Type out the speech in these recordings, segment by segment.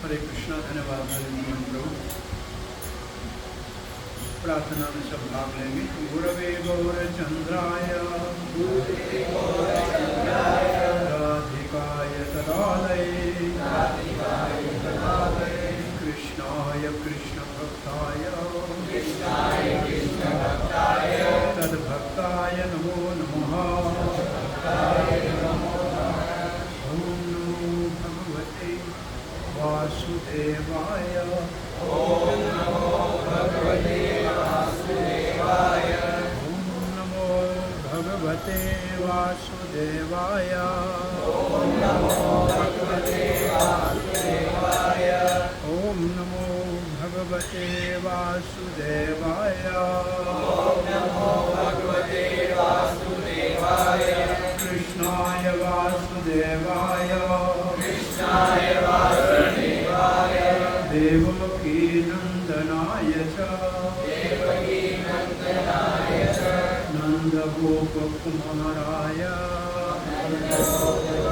हरे कृष्णा। धन्यवाद प्रभु। प्रार्थना में सब भाग लेंगे। गुरवे गौरचंद्राय राधिकाय तदालये कृष्णाय कृष्ण भक्ताय तद्भक्ताय नमो नमः। ओम नमो भगवते वासुदेवाय। ओम नमो भगवते वासुदेवाय। ओम नमो भगवते वासुदेवाय। ओम नमो भगवते वासुदेवाय। ओम नमो भगवते वासुदेवाय। ओम नमो भगवते वासुदेवाय। कृष्णाय वासुदेवाय। कृष्णाय वासुदेवाय। देवकी नंदनाय च। देवकी नंदनाय च। नंदगोपकुमाराय। नंदगोपकुमाराय।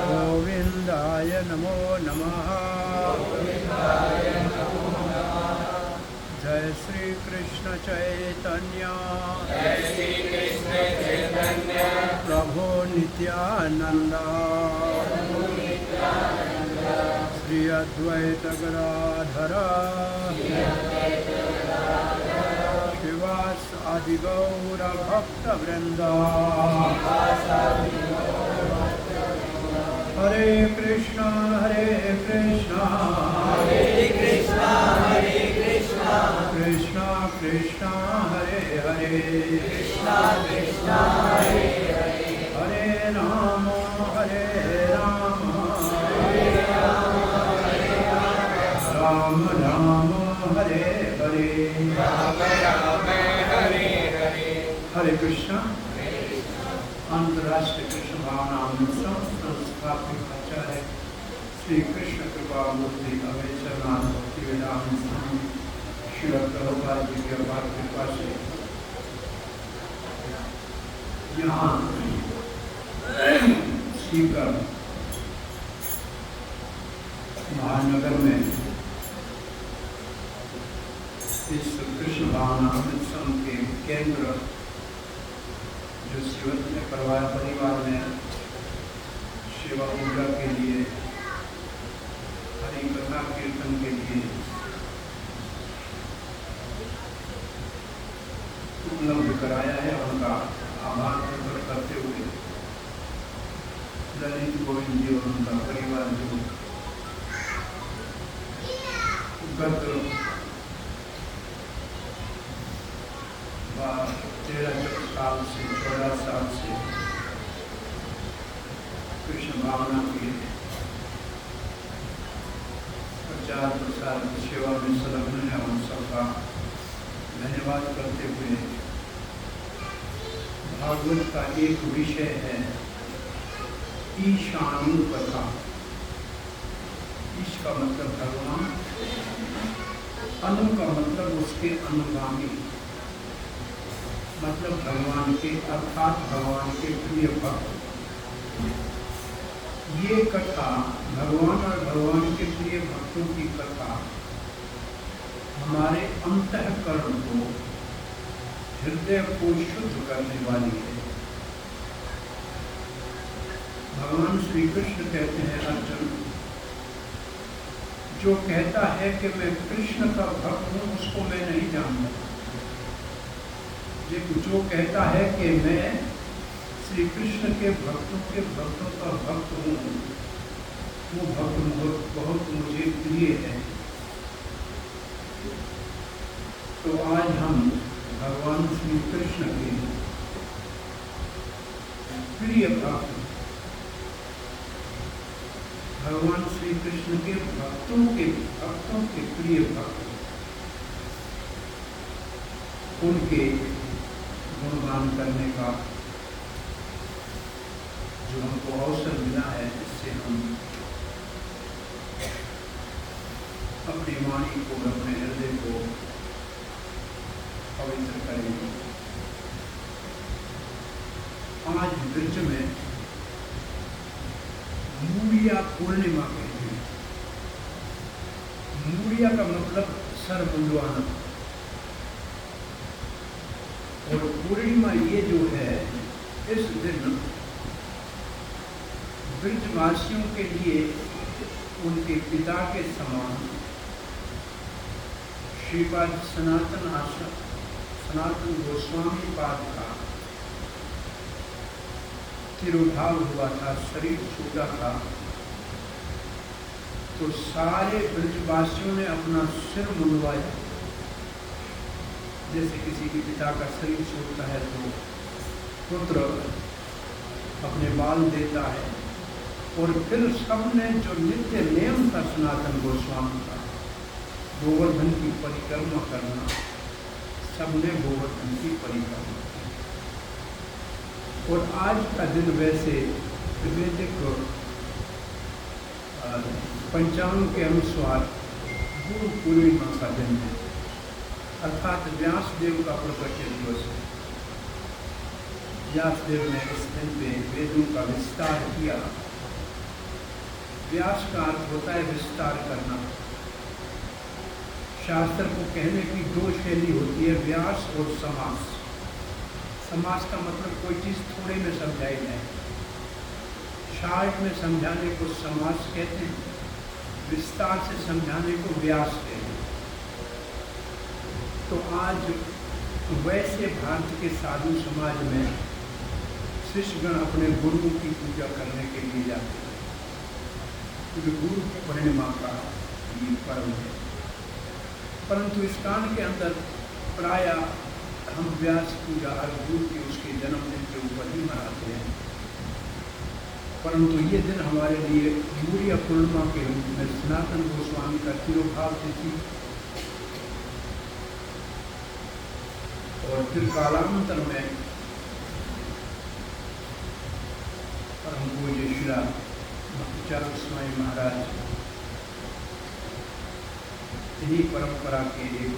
गोविंदाय नमो नमः। गोविंदाय नमो नमः। जय श्री कृष्ण चैतन्य। जय श्री कृष्ण चैतन्य। प्रभु नित्यानंद। श्री अद्वैत गदाधर श्रीवास आदि गौर भक्त वृंद। हरे कृष्णा कृष्णा कृष्णा कृष्णा हरे हरे। कृष्णा कृष्णा हरे हरे। हरे राम राम राम हरे हरे। राम राम हरे हरे। हरे कृष्णा। अंतर्राष्ट्रीय कृष्ण भावना संस्थापक आचार्य श्री कृष्ण कृपा मूर्ति अवैचरनाथ भक्ति वेदांत स्वामी श्री प्रभुपाद जी की अपार कृपा से यहाँ सीकर महानगर में इस कृष्ण भावना अमृत संघ के केंद्र जो शिवत में परिवार में सेवा पूजा के लिए हरि कथा कीर्तन के लिए उपलब्ध कराया है। उनका आभार प्रकट करते हुए ललित गोविंद जी और उनका परिवार जो गत 13 साल से 14 साल से कृष्ण भावना के प्रचार प्रसार की सेवा में संलग्न है। उन सबका धन्यवाद करते हुए भागवत का एक विषय है ईशानु कथा। ईश का मतलब भगवान, अनु का मतलब उसके अनुगामी, मतलब भगवान के अर्थात भगवान के प्रिय भक्त। ये कथा भगवान और भगवान के प्रिय भक्तों की कथा हमारे अंतःकरण को, हृदय को शुद्ध करने वाली है। भगवान श्री कृष्ण कहते हैं अर्जुन, जो कहता है कि मैं कृष्ण का भक्त हूँ उसको मैं नहीं जानता। जो कहता है कि मैं श्री कृष्ण के भक्तों का भक्त हूँ, वो भक्त बहुत मुझे प्रिय है। तो आज हम भगवान श्री कृष्ण के प्रिय भक्त, भगवान श्री कृष्ण के भक्तों के प्रिय भक्त, उनके गुणगान करने का जो हमको अवसर मिला है, इससे हम अपनी वाणी को, अपने हृदय को पवित्र करेंगे। आज ब्रज में मूलिया पूर्णिमा कहते हैं। मूड़िया का मतलब सर मुंडवाना। और पूर्णिमा ये जो है, इस दिन ब्रजवासियों के लिए उनके पिता के समान श्रीपाद सनातन गोस्वामी पाद का तिरुभाव हुआ था, शरीर छूटा था। तो सारे ब्रजवासियों ने अपना सिर मुंडवाया। जैसे किसी के पिता का शरीर छूटता है तो पुत्र अपने बाल देता है। और फिर सबने जो नित्य नियम था सनातन गोस्वामी का, गोवर्धन की परिक्रमा करना, सबने गोवर्धन की परिक्रमा की। और आज का दिन वैसे वैदिक पंचांग के अनुसार गुरु पूर्णिमा का दिन है, अर्थात व्यासदेव का प्रकट दिवस है। व्यासदेव ने इस दिन पे वेदों का विस्तार किया। व्यास का अर्थ होता है विस्तार करना। शास्त्र को कहने की दो शैली होती है, व्यास और समास। समास का मतलब कोई चीज़ थोड़े में समझाई जाए, शार्ट में समझाने को समास कहते हैं, विस्तार से समझाने को व्यास कहते हैं। तो आज वैसे भारत के साधु समाज में शिष्यगण अपने गुरुओं की पूजा करने के लिए जाते हैं, क्योंकि गुरु पूर्णिमा का ये पर्व है। परंतु इस कान के अंदर प्रायः हम व्यास पूजा हर गुरु के उसके जन्मदिन के ऊपर ही मनाते हैं। परंतु ये दिन हमारे लिए मूड़िया पूर्णिमा के रूप में सनातन गोस्वामी का तिरुभाव तिथि और फिर कालांतर में परम पूज्य श्री भक्तिचार्य स्वामी महाराज इन्हीं परंपरा के एक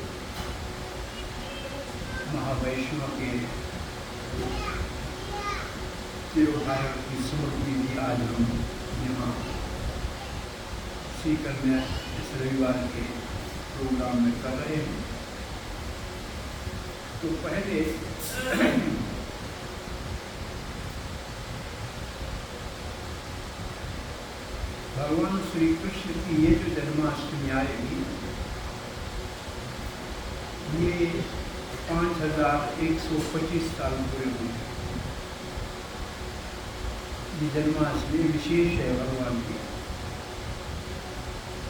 महावैष्णव के तिरुभाव की स्मृति भी आज हम यहाँ सीकर में इस रविवार के प्रोग्राम में कर रहे हैं। तो पहले भगवान श्री कृष्ण की ये जो जन्माष्टमी आएगी, ये 5125 साल पूरे हुए। ये जन्माष्टमी विशेष है भगवान की।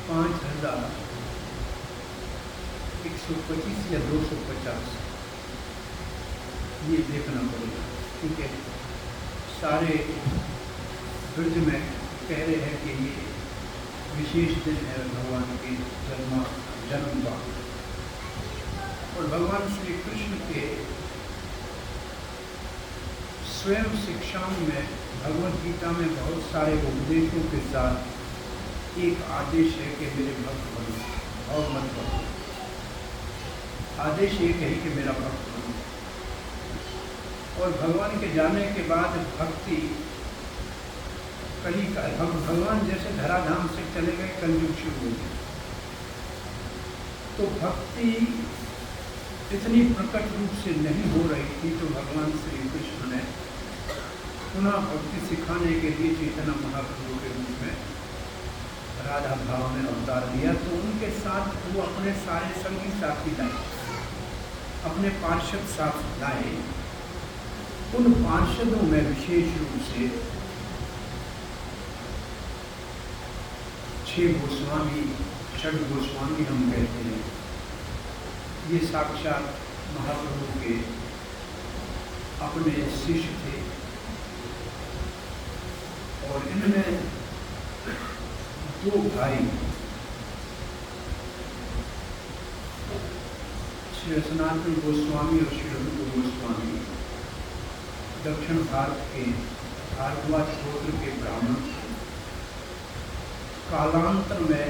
5125 या 250 ये देखना पड़ेगा, क्योंकि सारे ब्रज में कह रहे हैं कि ये विशेष दिन है भगवान के जन्म का। और भगवान श्री कृष्ण के स्वयं शिक्षाओं में भगवद गीता में बहुत सारे उपदेशों के साथ एक आदेश है कि मेरे भक्त बनो और मत बनो। आदेश एक है कि मेरा भक्त बनो। और भगवान के जाने के बाद भक्ति कली का भगवान जैसे धराधाम से चले गए, कलयुग शुरू हो गया। तो भक्ति इतनी प्रकट रूप से नहीं हो रही थी, तो भगवान श्री कृष्ण ने पुनः भक्ति सिखाने के लिए चैतन्य महाप्रभु के रूप में राधा भाव में अवतार लिया। तो उनके साथ वो अपने सारे संगी साथी लाए, अपने पार्षद साथ लाए। उन पार्षदों में विशेष रूप से 6 गोस्वामी, षड गोस्वामी हम कहते हैं। ये साक्षात महाप्रभु के अपने शिष्य थे। और इनमें 2 भाई, श्री सनातन गोस्वामी और श्री रूप गोस्वामी, दक्षिण भारत के भारद्वाज गोत्र के ब्राह्मण, कालांतर में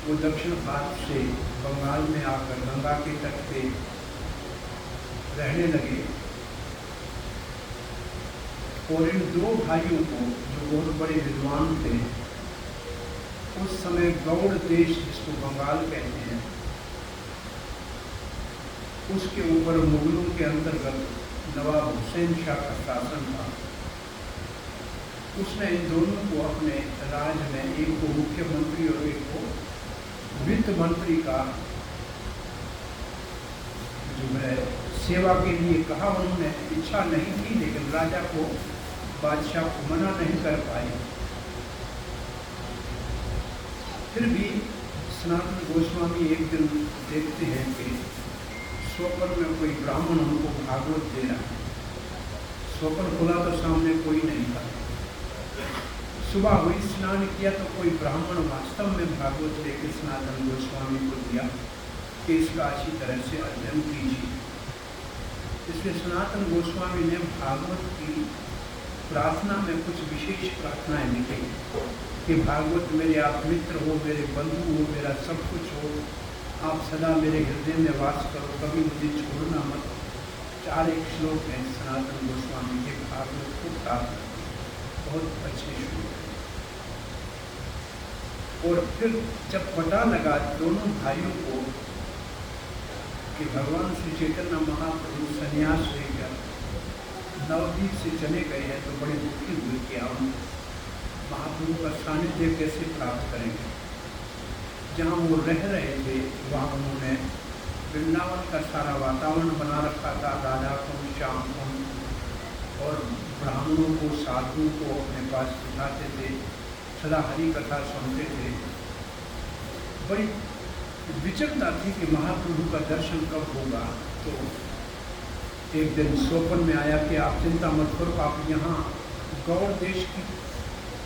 वो दक्षिण भारत से बंगाल में आकर गंगा के तट पे रहने लगे। और इन 2 भाइयों को, जो बहुत बड़े विद्वान थे, उस समय गौड़ देश, जिसको बंगाल कहते हैं, उसके ऊपर मुगलों के अंतर्गत नवाब हुसैन शाह का शासन था। उसने इन दोनों को अपने राज में, एक को मुख्यमंत्री और एक को वित्त मंत्री का जो है सेवा के लिए कहा। उन्होंने इच्छा नहीं थी, लेकिन राजा को, बादशाह को मना नहीं कर पाए। फिर भी सनातन गोस्वामी एक दिन देखते हैं कि स्वप्न में कोई ब्राह्मण उनको भागवत दे रहा है। स्वप्न खुला तो सामने कोई नहीं था। सुबह हुई, स्नान किया तो कोई ब्राह्मण वास्तव में भागवत लेकर सनातन गोस्वामी को दिया कि इसका अच्छी तरह से अध्ययन कीजिए। इसलिए सनातन गोस्वामी ने भागवत की प्रार्थना में कुछ विशेष प्रार्थनाएं लिखी कि भागवत मेरे आप मित्र हो, मेरे बंधु हो, मेरा सब कुछ हो, आप सदा मेरे हृदय में वास करो, कभी मुझे छोड़ना मत। 4 एक श्लोक हैं सनातन गोस्वामी के भागवत को प्रार्थना, बहुत अच्छे श्लोक हैं। और फिर जब पता लगा दोनों भाइयों को कि भगवान श्री चैतन्य महाप्रभु संन्यास लेकर नवद्वीप से चले गए हैं, तो बड़े दुखी हुए कि हम महाप्रभु का सानिध्य कैसे प्राप्त करेंगे। जहाँ वो रह रहे थे वहाँ उन्होंने वृंदावन का सारा वातावरण बना रखा था, राधा कुंड, श्याम कुंड, और ब्राह्मणों को, साधुओं को अपने पास बिठाते थे, सदा हरि कथा सुनते थे। बड़ी विचलता थी कि महाप्रभु का दर्शन कब होगा। तो एक दिन स्वप्न में आया कि आप चिंता मत करो, आप यहाँ गौड़ देश की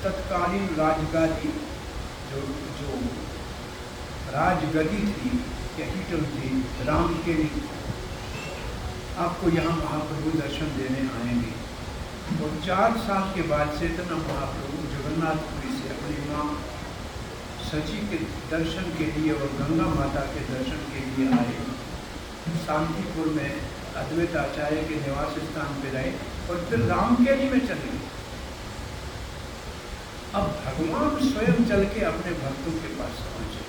तत्कालीन राजगादी जो राजगदी थी, कैपिटल थी, राम के लिए, आपको यहाँ महाप्रभु दर्शन देने आएंगे। और 4 साल के बाद चैतन्य महाप्रभु जगन्नाथपुरी से अपनी माँ सची के दर्शन के लिए और गंगा माता के दर्शन के लिए आए। शांतिपुर में अद्वैत आचार्य के निवास स्थान पर रहे और फिर रामकेली में चले। अब भगवान स्वयं चल के अपने भक्तों के पास पहुंचे,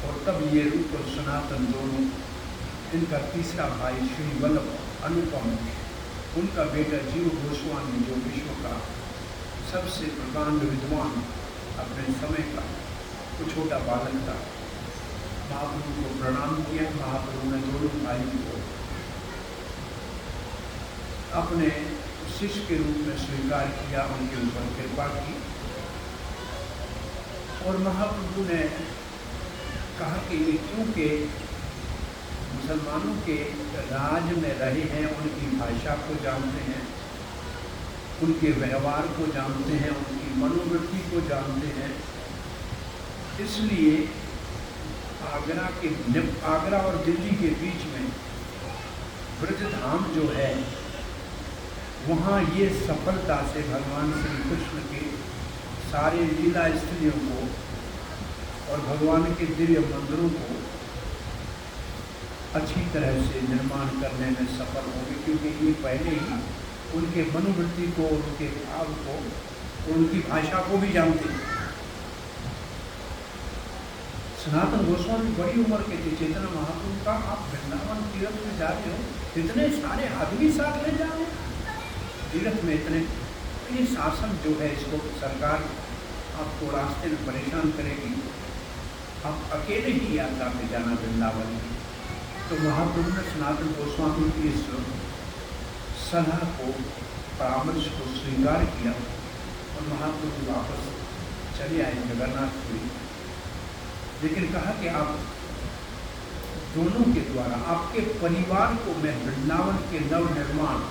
और तब ये रूप और सनातन दोनों, इनका तीसरा भाई श्री वल्लभ अनुपम, उनका बेटा जीव गोस्वामी जो विश्व का सबसे प्रकांड विद्वान अपने समय का वो छोटा बालक था, महाप्रभु को प्रणाम किया। महाप्रभु ने दोनों भाइयों को अपने शिष्य के रूप में स्वीकार किया, उनके ऊपर कृपा की। और महाप्रभु ने कहा कि ये क्योंकि मुसलमानों के राज में रहे हैं, उनकी भाषा को जानते हैं, उनके व्यवहार को जानते हैं, उनकी मनोवृत्ति को जानते हैं, इसलिए आगरा और दिल्ली के बीच में ब्रजधाम जो है, वहाँ ये सफलता से भगवान श्री कृष्ण के सारे लीला स्त्रियों को और भगवान के दिव्य मंदिरों को अच्छी तरह से निर्माण करने में सफल होंगे, क्योंकि ये पहले ही उनके मनोवृत्ति को, उनके भाव को, उनकी भाषा को भी जानते हैं। सनातन गोस्वामी बड़ी उम्र के थे। चैतन्य महाप्रभु का आप वृंदावन तीर्थ में जा रहे हो, इतने सारे आदमी साथ ले जा रहे तीर्थ में, इतने, ये शासन जो है इसको सरकार आपको रास्ते में परेशान करेगी, आप अकेले ही यात्रा पे जाना वृंदावन की। तो महाप्रभु ने सनातन गोस्वामी की इस सलाह को, परामर्श को स्वीकार किया और महाप्रभु वापस चले आए जगन्नाथपुरी। लेकिन कहा कि आप दोनों के द्वारा, आपके परिवार को मैं वृंदावन के नवनिर्माण,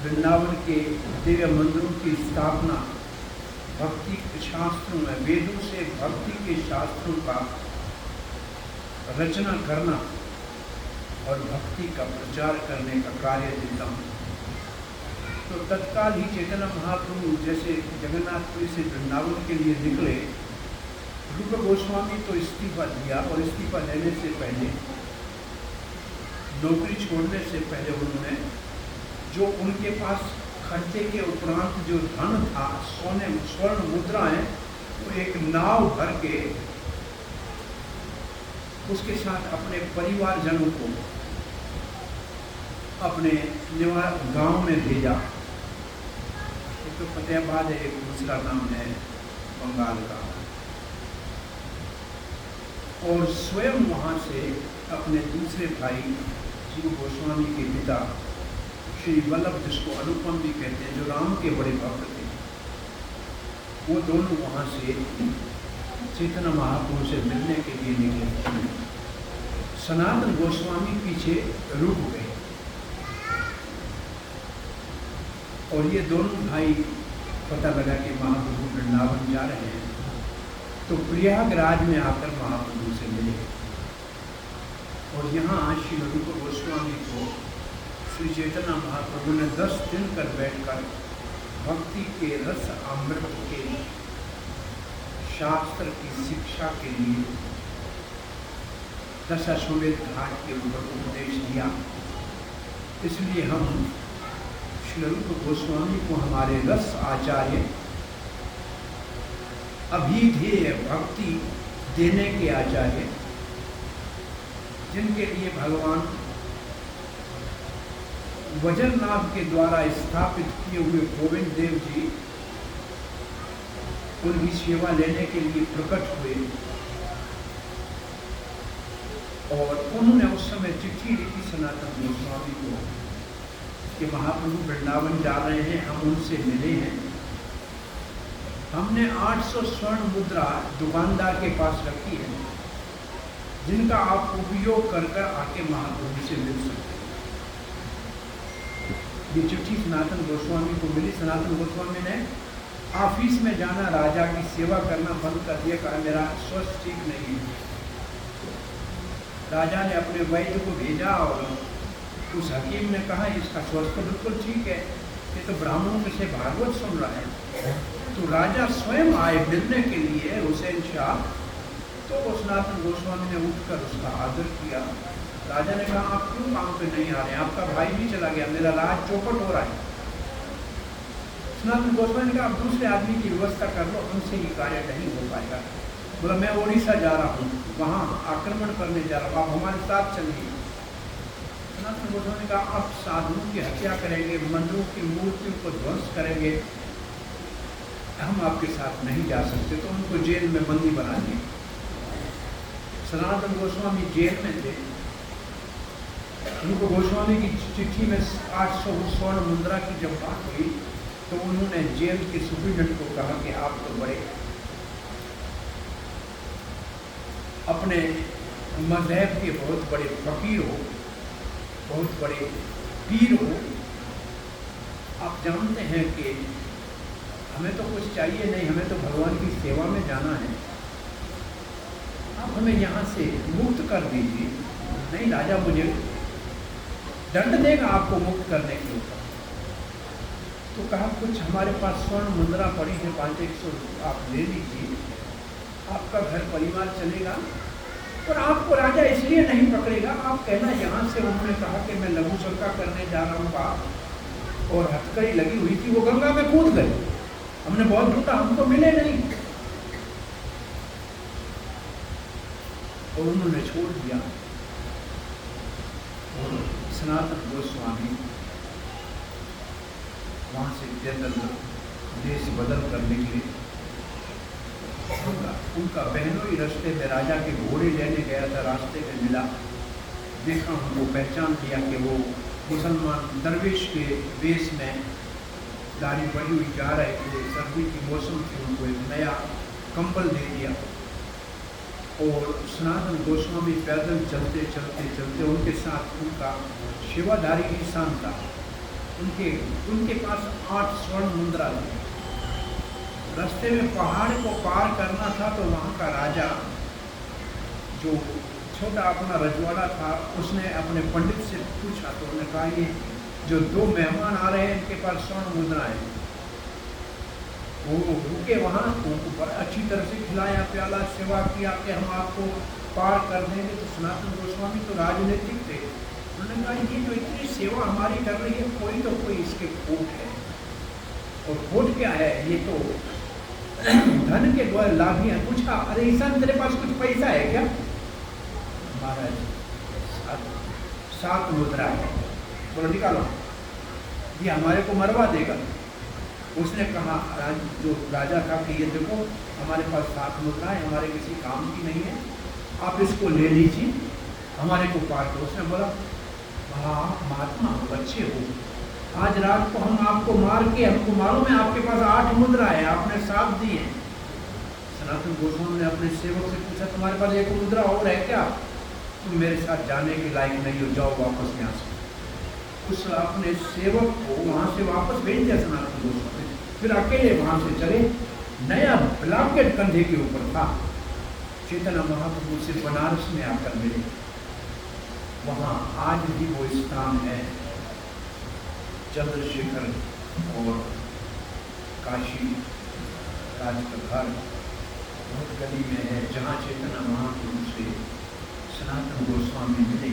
वृंदावन के दिव्य मंदिरों की स्थापना, भक्ति के शास्त्रों में, वेदों से भक्ति के शास्त्रों का रचना करना और भक्ति का प्रचार करने का कार्य देता हूँ। तो तत्काल ही चैतन्य महाप्रभु जैसे जगन्नाथपुरी से वृंदावन के लिए निकले, रूप गोस्वामी तो इस्तीफा दिया, और इस्तीफा देने से पहले, नौकरी छोड़ने से पहले, उन्होंने जो उनके पास खर्चे के उपरांत जो धन था, स्वर्ण मुद्राएं, वो एक नाव भर के उसके साथ अपने परिवारजनों को अपने गांव में भेजा। एक तो फतेहाबाद है, एक दूसरा नाम है बंगाल का। और स्वयं वहाँ से अपने दूसरे भाई जीव गोस्वामी के पिता श्री वल्लभ, जिसको अनुपम भी कहते हैं, जो राम के बड़े भक्त थे, वो दोनों वहाँ से चैतन्य महाप्रभु से मिलने के लिए निकले। सनातन गोस्वामी पीछे रुक गए और ये दोनों भाई पता लगा कि महाप्रभु वृंदावन जा रहे हैं, तो प्रयागराज में आकर महाप्रभु से मिले। और यहाँ श्री रूप गोस्वामी को श्री चैतन्य महाप्रभु ने 10 दिन कर बैठकर भक्ति के रस अमृत के शास्त्र की शिक्षा के लिए दशाश्वमेध घाट के ऊपर उपदेश दिया। इसलिए हम श्री रूप गोस्वामी को हमारे रस आचार्य, अभिधेय भक्ति देने के आचार्य, जिनके लिए भगवान वज्रनाभ के द्वारा स्थापित किए हुए गोविंद देव जी उनकी सेवा लेने के लिए प्रकट हुए। और उन्होंने उस समय चिट्ठी लिखी सनातन गोस्वामी को कि महाप्रभु वृंदावन जा रहे हैं, हम उनसे मिले हैं। हमने 800 स्वर्ण मुद्रा दुकानदार के पास रखी है, जिनका आप उपयोग कर आके महाप्रभु से मिल सकते हैं। ये चिट्ठी सनातन गोस्वामी को मिली। सनातन गोस्वामी ने ऑफिस में जाना, राजा की सेवा करना बंद कर दिया, कहा मेरा स्वास्थ्य ठीक नहीं है। राजा ने अपने वैद्य को भेजा और उस हकीम ने कहा इसका स्वास्थ्य बिल्कुल ठीक है, ये तो ब्राह्मणों से भागवत सुन रहा है। तो राजा स्वयं आए मिलने के लिए हुसैन शाह। तो सनातन गोस्वामी ने उठकर उसका आदर किया। राजा ने कहा आप क्यों काम पे नहीं आ रहे हैं, आपका भाई भी चला गया, मेरा राज चौपट हो रहा है। सनातन गोस्वामी ने कहा आप दूसरे आदमी की व्यवस्था कर लो, हमसे ये कार्य नहीं हो पाएगा। बोला मैं उड़ीसा जा रहा हूँ, वहाँ आक्रमण करने जा रहा हूँ, आप हमारे साथ चलिए। सनातन गोस्वामी ने कहा आप साधुओं की हत्या करेंगे, मंदिरों की मूर्तियों को ध्वंस करेंगे, हम आपके साथ नहीं जा सकते। तो उनको जेल में बंदी बना दिए। सनातन गोस्वामी जेल में थे। उनको गोस्वामी की चिट्ठी में 800 स्वर्ण मुद्रा की जब बात हुई तो उन्होंने जेल के सुप्रीडेंट को कहा कि आप तो बड़े अपने मजहब के बहुत बड़े फकीर हो, बहुत बड़े पीर हो, आप जानते हैं कि हमें तो कुछ चाहिए नहीं, हमें तो भगवान की सेवा में जाना है, आप हमें यहाँ से मुक्त कर दीजिए। नहीं, राजा मुझे दंड देगा आपको मुक्त करने के ऊपर। तो कहा कुछ हमारे पास स्वर्ण मुद्रा पड़ी है 500 आप ले लीजिए, आपका घर परिवार चलेगा। और आपको राजा इसलिए नहीं पकड़ेगा, आप कहना यहाँ से उन्होंने कहा कि मैं लघु शंका करने जा रहा हूँ बाप, और हथकड़ी लगी हुई थी, वो गंगा में कूद गए, हमने बहुत ढूंढा, हमको मिले नहीं, और उन्होंने छोड़ दिया। और सनातन गोस्वामी वहाँ से जनरल देश बदल कर निकले। उनका बहनोई रास्ते में राजा के घोड़े लेने गया था, रास्ते में मिला, देखा, उनको पहचान किया कि वो मुसलमान दरवेश के वेश में दाढ़ी बड़ी हुई जा रहे थे। सर्दी की मौसम थी, उनको एक नया कंबल दे दिया। और सनातन गोस्वामी पैदल चलते चलते चलते उनके साथ उनका सेवाधारी इंसान था, उनके पास 8 स्वर्ण मुद्रा थी। रास्ते में पहाड़ को पार करना था तो वहाँ का राजा, जो छोटा अपना रजवाड़ा था, उसने अपने पंडित से पूछा, तो उन्होंने कहा ये जो 2 मेहमान आ रहे हैं इनके पास स्वर्ण मुद्रा है। वो रुके वहाँ, उनको बड़ा अच्छी तरह से खिलाया प्याला, सेवा किया कि हम आपको पार कर देंगे। तो सनातन गोस्वामी तो राजनीतिक थे, उन्होंने कहा ये जो इतनी सेवा हमारी कर रही है, कोई तो कोई इसके खोट है, और खोट क्या है, ये तो धन के द्वारा लाभी है। पूछा, अरे ईशान तेरे पास कुछ पैसा है क्या? महाराज 7 मुद्रा है। बोलो निकालो, ये हमारे को मरवा देगा। उसने कहा, जो राजा था कि ये देखो हमारे पास 7 मुद्रा है, हमारे किसी काम की नहीं है, आप इसको ले लीजिए, हमारे को पार दो। उसने बोला, हाँ महात्मा बच्चे हो, आज रात को हम आपको मार के, हमको मालूम है आपके पास 8 मुद्रा है, आपने 7 दिए। सनातन गोस्वामी ने अपने सेवक से पूछा, तुम्हारे पास 1 मुद्रा और है क्या? तुम मेरे साथ जाने के लायक नहीं हो, जाओ वापस यहाँ से। उस अपने सेवक को वहाँ से वापस भेज दिया सनातन गोस्वामी। फिर अकेले वहाँ से चले। नया ब्लॉकेट कंधे के ऊपर था। चैतन्य महाप्रभु से बनारस में आकर मिले। वहाँ आज भी वो स्थान है, चंद्रशेखर और काशी राज का घर बहुत गली में है, जहाँ चैतन्य महाप्रभु से सनातन गोस्वामी मिले।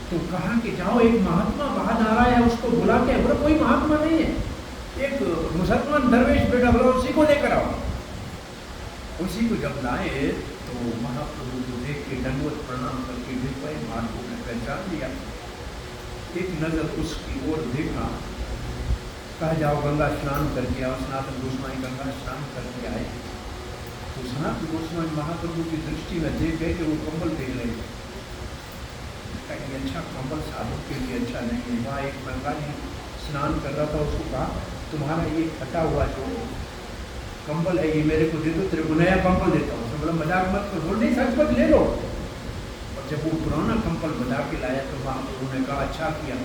तो कहा कि जाओ, एक महात्मा बाहर आ रहा है, उसको बुला के। बोला कोई महात्मा नहीं है, एक मुसलमान दरवेश बेटा, बोला उसी को लेकर आओ। उसी को जब लाए तो महाप्रभु को देख के दंडवत प्रणाम करके गिर पाए। महाप्रभु ने पहचान लिया, एक नजर उसकी ओर देखा, कहा जाओ गंगा स्नान करके आओ। सनातन गोस्वामी गंगा स्नान करके आए तो सनातन गोस्वामी महाप्रभु की दृष्टि में देख गए कि वो कंबल देख रहे थे। ये अच्छा कंबल साधु के लिए अच्छा नहीं है। वहाँ एक बंगाली स्नान कर रहा था, उसको कहा, तुम्हारा ये फटा हुआ जो कंबल है ये मेरे को दे दो, तेरे को नया कंबल देता हूँ। उसने बोला मजाक मत करो। बोल नहीं, सच ले लो। और जब वो पुराना कंबल बना के लाया तो महाप्रभु ने कहा, अच्छा किया।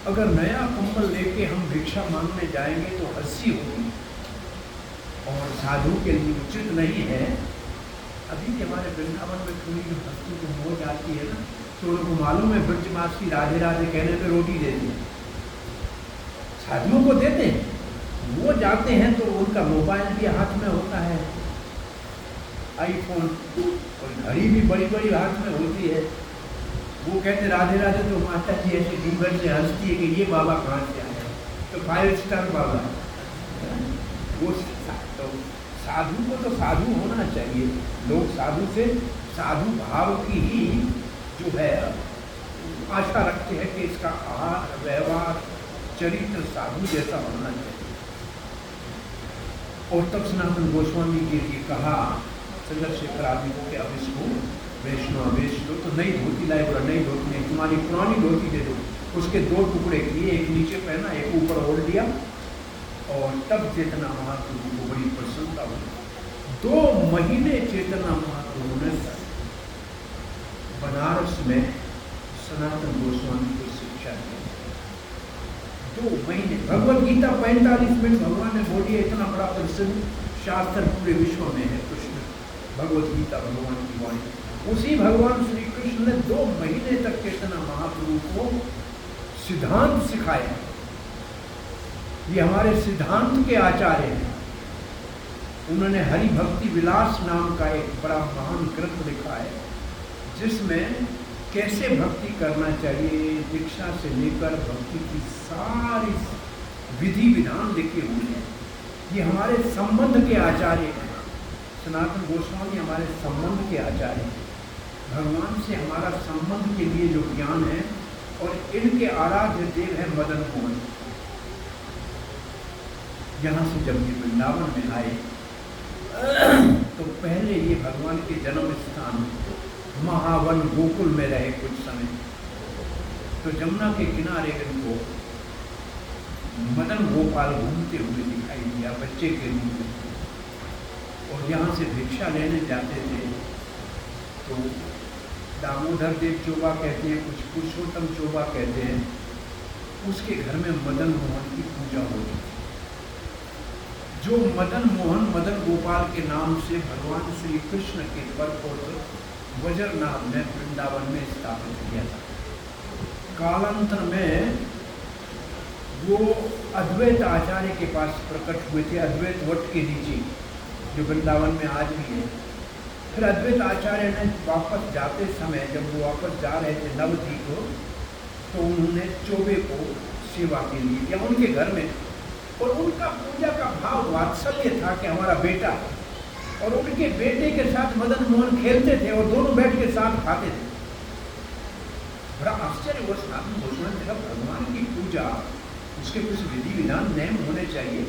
अगर नया कंबल लेके हम भिक्षा मांगने जाएंगे तो हंसी होगी और साधु के लिए उचित नहीं है। अभी के हमारे वृंदावन में थोड़ी जो भक्ति जो हो जाती है ना, तो उनको मालूम है ब्रजवासी राधे राधे कहने पे रोटी देते हैं, साधुओं को देते हैं। वो जाते हैं तो उनका मोबाइल भी हाथ में होता है, आईफोन, और घड़ी भी बड़ी बड़ी हाथ में होती है। वो कहते राधे राधे, तो माता जी ऐसे घूंघट से हंसती है कि ये बाबा कहाँ से आया, तो 5 स्टार बाबा। वो तो साधु को तो साधु होना चाहिए। लोग साधु से साधु भाव की ही जो है आशा रखते हैं कि इसका आहार व्यवहार चरित्र साधु जैसा होना चाहिए। और तब सनातन गोस्वामी के लिए कहा चंद्रशेखर आदि को कि अब इसको वैष्णव वेश दो। तो नई धोती लाए। बोला नहीं धोती नहीं, तुम्हारी पुरानी धोती दे दो। उसके 2 टुकड़े किए, एक नीचे पहना, एक ऊपर ओढ़ लिया। और तब चेतना महाप्रभु को बड़ी प्रसन्नता हुई। 2 महीने चेतना महाप्रभु ने बनारस में सनातन गोस्वामी को शिक्षा दी। 2 महीने। भगवद गीता 45 मिनट भगवान ने बोली है। इतना बड़ा प्रसिद्ध शास्त्र पूरे विश्व में है कृष्ण भगवद गीता, भगवान की वाणी। उसी भगवान श्री कृष्ण ने 2 महीने तक चेतना महाप्रभु को सिद्धांत सिखाया। ये हमारे सिद्धांत के आचार्य हैं। उन्होंने हरि भक्ति विलास नाम का एक बड़ा महान ग्रंथ लिखा है, जिसमें कैसे भक्ति करना चाहिए, दीक्षा से लेकर भक्ति की सारी विधि विधान लिखे हुए हैं। ये हमारे संबंध के आचार्य हैं। सनातन गोस्वामी हमारे संबंध के आचार्य हैं। भगवान से हमारा संबंध के लिए जो ज्ञान है, और इनके आराध्य देव है मदन मोहन। यहाँ से जब ये वृंदावन में आए तो पहले ये भगवान के जन्म स्थान महावन गोकुल में रहे कुछ समय। तो जमुना के किनारे इनको मदन गोपाल घूमते हुए दिखाई दिया बच्चे के रूप में। और यहाँ से भिक्षा लेने जाते थे तो दामोदर देव चोबा कहते हैं, कुछ पुरुषोत्तम चोबा कहते हैं, उसके घर में मदन मोहन की पूजा होती थी। जो मदन मोहन मदन गोपाल के नाम से भगवान श्री कृष्ण के परपौत्र वज्रनाभ ने वृंदावन में स्थापित किया था। कालांतर में वो अद्वैत आचार्य के पास प्रकट हुए थे, अद्वैत वट के नीचे, जो वृंदावन में आज भी है। फिर अद्वैत आचार्य ने वापस जाते समय, जब वो वापस जा रहे थे नवद्वीप को, तो उन्होंने चोबे को सेवा के लिए या उनके घर में, और उनका पूजा का भाव वात्सल्य था कि हमारा बेटा है, और उनके बेटे के साथ मदन मोहन खेलते थे और दोनों बैठ के साथ खाते थे। बड़ा आश्चर्य हुआ सनातन गोस्वामी ने कहा, भगवान की पूजा उसके कुछ विधि विधान नियम होने चाहिए,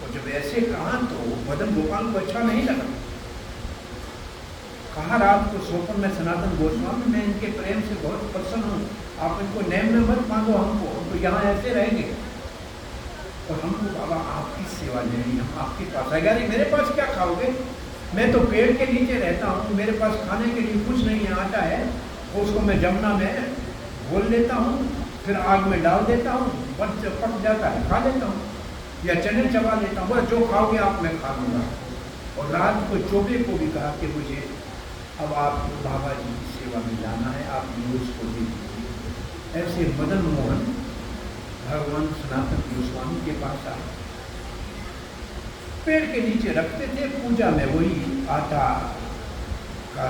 और जब ऐसे कहा तो मदन गोपाल को अच्छा नहीं लगा। कहा रात को सोपन में सनातन गोस्वामी, मैं इनके प्रेम से बहुत प्रसन्न हूँ, आप इनको नेम में मत मांगो, हमको तो यहाँ ऐसे रहेंगे, और हमको बाबा आपकी सेवा लेनी, हम आपके पास आएगा। अरे मेरे पास क्या खाओगे, मैं तो पेड़ के नीचे रहता हूँ, मेरे पास खाने के लिए कुछ नहीं है, आटा है, उसको मैं जमुना में घोल लेता हूँ, फिर आग में डाल देता हूँ, पक जाता है, खा लेता हूँ, या चने चबा लेता हूँ, बस जो खाओगे आप मैं खा लूँगा। और रात को चोबे को भी कहा कि मुझे अब आप बाबा जी की सेवा में जाना है, आप न्यूज़ को दे दीजिए। ऐसे मदन मोहन भगवान सनातन गोस्वामी के पास आए, पेड़ के नीचे रखते थे, पूजा में वही आटा का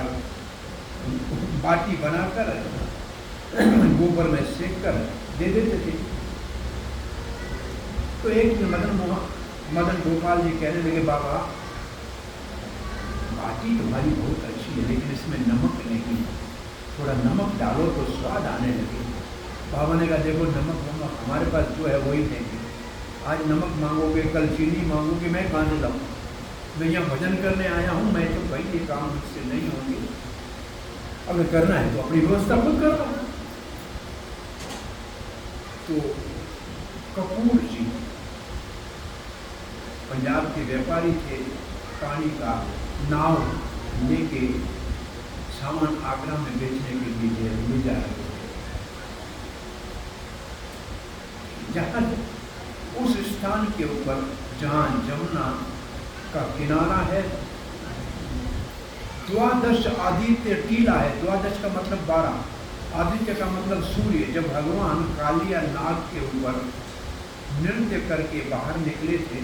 बाटी बनाकर गोबर में सेक कर दे देते थे। तो एक मदन गोपाल जी कहने लगे, बाबा बाटी तुम्हारी बहुत अच्छी है, लेकिन इसमें नमक नहीं, थोड़ा नमक डालो तो स्वाद आने लगे। बाबा ने कहा, देखो नमक हमारे पास जो है वही देंगे, आज नमक मांगोगे, कल चीनी मांगोगे, मैं कहाँ से लाऊं, मैं यहाँ भजन करने आया हूँ, मैं तो भाई ये काम मुझसे नहीं होंगे, अगर करना है तो अपनी व्यवस्था खुद कर लो। तो कपूर जी पंजाब के व्यापारी थे, पानी का नाव लेके सामान आगरा में बेचने के लिए ले जा रहे थे। जहाँ उस स्थान के ऊपर जहाँ जमुना का किनारा है, द्वादश आदित्य टीला है, द्वादश का मतलब 12, आदित्य का मतलब सूर्य। जब भगवान कालिया नाग के ऊपर नृत्य करके बाहर निकले थे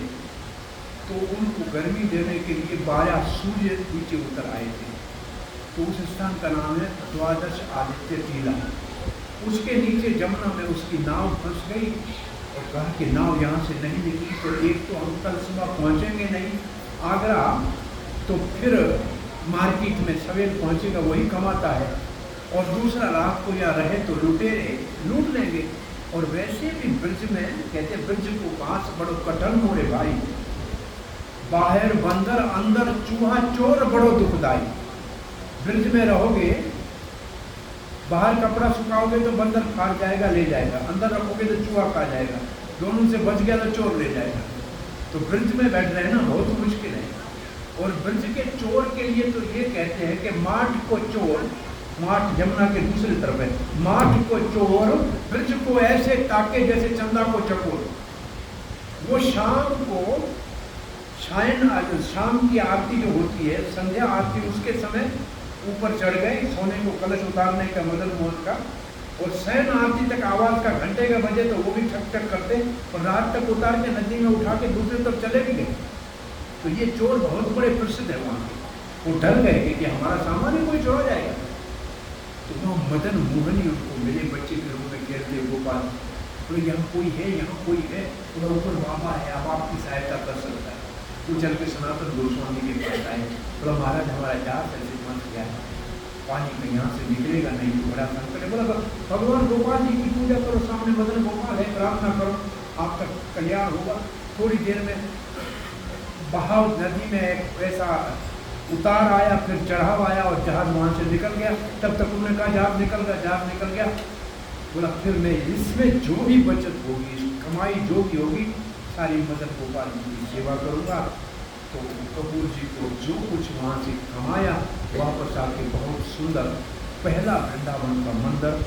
तो उनको गर्मी देने के लिए 12 सूर्य नीचे उतर आए थे, तो उस स्थान का नाम है द्वादश आदित्य टीला। उसके नीचे जमुना में उसकी नाव फंस गई और कहा कि नाव यहाँ से नहीं निकली तो एक तो हम कल सुबह पहुँचेंगे नहीं आगरा, तो फिर मार्केट में सवेर पहुँचेगा वही कमाता है, और दूसरा रात को यहाँ रहे तो लुटेरे लूट लेंगे। और वैसे भी ब्रज में कहते ब्रज को पास बड़ो कठिन मोरे भाई, बाहर बंदर अंदर चूहा चोर बड़ो दुखदाई। ब्रज में रहोगे, बाहर कपड़ा सुखाओगे तो बंदर फाड़ जाएगा ले जाएगा, अंदर रखोगे तो चूहा खा जाएगा, दोनों से बच गया तो चोर ले जाएगा। तो ब्रज में बैठ रहना बहुत मुश्किल है। और ब्रज के चोर के लिए तो ये कहते हैं कि माठ को चोर, माठ जमुना के दूसरी तरफ है, माठ को चोर ब्रज को ऐसे ताके जैसे चंदा को चकोर। वो शाम को शाम की आरती जो होती है, संध्या आरती, उसके समय ऊपर चढ़ गए सोने को कलश उतारने का मदन मोहन का, और शयन आरती तक आवाज का घंटे का बजे तो वो भी ठक ठक करते, और रात तक उतार के नदी में उठा के दूसरे तरफ चले भी गए। तो ये चोर बहुत बड़े प्रसिद्ध है वहाँ के, वो डर गए कि हमारा सामान ही कोई चोरा जाएगा। तो वहाँ मदन मोहन ही उनको मिले, बच्चे के रूप में खेलते गोपाल, तो यहाँ कोई है, यहाँ कोई है, तो ऊपर बाबा है, अब आपकी सहायता कर सकता है। वो चल के सनातन गोस्वामी के पास आए, बोला महाराज हमारा जहाज ऐसे फंस गया है, पानी का यहाँ से निकलेगा नहीं, तो बड़ा संकट है। बोला भगवान गोपाल जी की पूजा करो, सामने मदन गोपाल है, प्रार्थना करो, आपका कल्याण होगा। थोड़ी देर में बहाव नदी में एक ऐसा उतार आया, फिर चढ़ाव आया और जहाज वहाँ से निकल गया। तब तक उन्होंने कहा जहाज निकल गया, जहाज निकल गया। बोला फिर मैं इसमें जो भी बचत होगी, कमाई जो भी होगी, सारी मदन गोपाल जी की सेवा करूँगा। तो कपूर जी को जो कुछ वहाँ से कमाया, वापस आके बहुत सुंदर पहला वृंदावन का मंदिर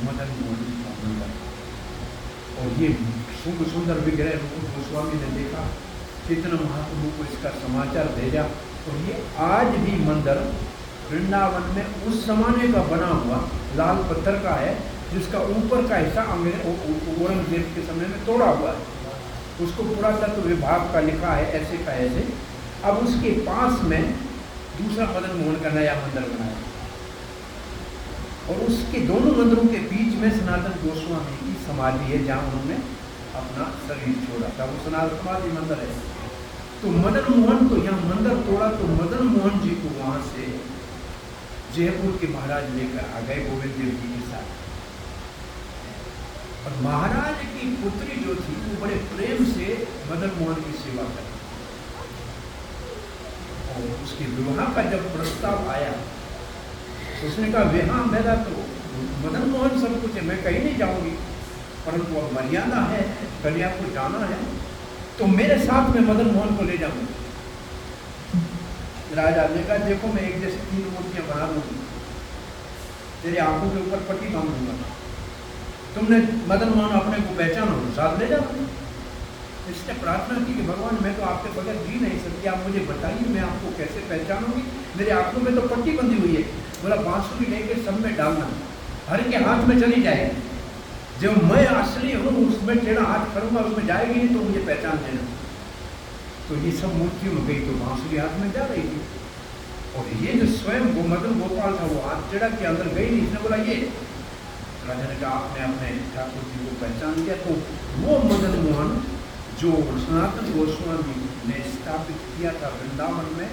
मदन मोहन जी का मंदिर, और ये सुंदर विग्रह रूप गोस्वामी ने देखा, चैतन्य महाप्रभु को इसका समाचार भेजा। और ये आज भी मंदिर वृंदावन में उस जमाने का बना हुआ लाल पत्थर का है, जिसका ऊपर का हिस्सा औरंगजेब के समय में तोड़ा हुआ है। उसको पुरातत्व विभाग का लिखा है ऐसे का ऐसे। अब उसके पास में दूसरा मदन मोहन का नया मंदिर बनाया। और उसके दोनों मंदिरों के बीच में सनातन गोस्वामी की समाधि है, जहाँ उन्होंने अपना शरीर छोड़ा था। वो सनातन समाधि मंदिर है। तो मदन मोहन को यहाँ मंदिर तोड़ा तो मदन मोहन जी को वहाँ से जयपुर के महाराज लेकर आ गए गोविंद देव जी के साथ। और महाराज की पुत्री जो थी वो बड़े प्रेम से मदन मोहन की सेवा करती। और उसके विवाह का जब प्रस्ताव आया तो उसने कहा विवाह मेरा तो मदन मोहन सब कुछ है, मैं कहीं नहीं जाऊंगी, परंतु अब मर्यादा है, कन्या को जाना है तो मेरे साथ में मदन मोहन को ले जाऊंगी। राजा ने कहा देखो मैं एक जैसे 3 मूर्तियां बना दूंगी, तेरे आंखों के ऊपर पट्टी बांध दूंगा, तुमने मदन मोहन अपने को पहचानो तो साथ ले जाओ। इसने प्रार्थना की कि भगवान मैं तो आपके बगैर जी नहीं सकती, आप मुझे बताइए मैं आपको कैसे पहचानूंगी, मेरे आंखों में तो पट्टी बंधी हुई है। बोला बांसुरी लेके सब में डालना, हर के हाथ में चली जाएगी, जब मैं असली हूँ उसमें टेढ़ा हाथ करूंगा उसमें जाएगी नहीं तो मुझे पहचान देना। तो ये सब मूर्तियों में गई तो बांसुरी हाथ में जा रही थी। और ये जो स्वयं वो मदन गोपाल था वो हाथ चढ़ा के अंदर गई नहीं। इसने बोला ये, राजा ने कहा आपने अपने ठाकुर जी को पहचान किया। तो वो मदन मोहन जो सनातन गोस्वामी ने स्थापित किया था वृंदावन में,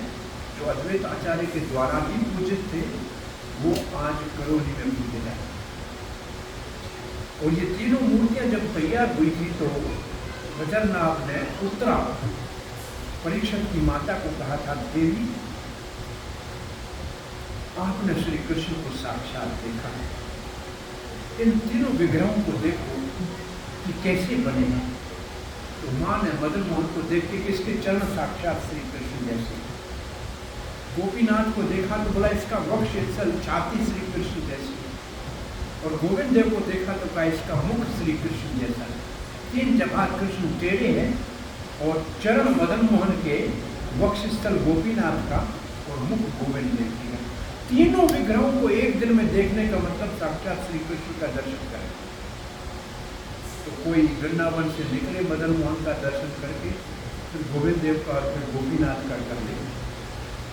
जो अद्वैत आचार्य के द्वारा भी पूजित थे, वो आज करौली में पूजे जाते। और ये तीनों मूर्तियां जब तैयार हुई थी तो वज्रनाभ ने उत्तरा परीक्षित की माता को कहा था देवी आपने श्री कृष्ण को साक्षात देखा है, इन तीनों विग्रहों को देखो कि कैसे बने हैं। तो माँ ने मदन मोहन को देख के इसके चरण साक्षात श्री कृष्ण जैसे, गोपीनाथ को देखा तो बोला इसका वक्ष छाती श्री कृष्ण जैसी, और गोविंद देव को देखा तो कहा इसका मुख श्री कृष्ण जैसा। 3 जगह कृष्ण टेढ़े हैं और चरण मदन मोहन के, वक्षस्थल गोपीनाथ का और मुख गोविंद देव जी का। तीनों विग्रहों को एक दिन में देखने का मतलब साक्षात श्री कृष्ण का दर्शन करें। तो कोई वृंदावन से निकले मदन मोहन का दर्शन करके फिर गोविंद देव का और फिर गोपीनाथ का कर ले,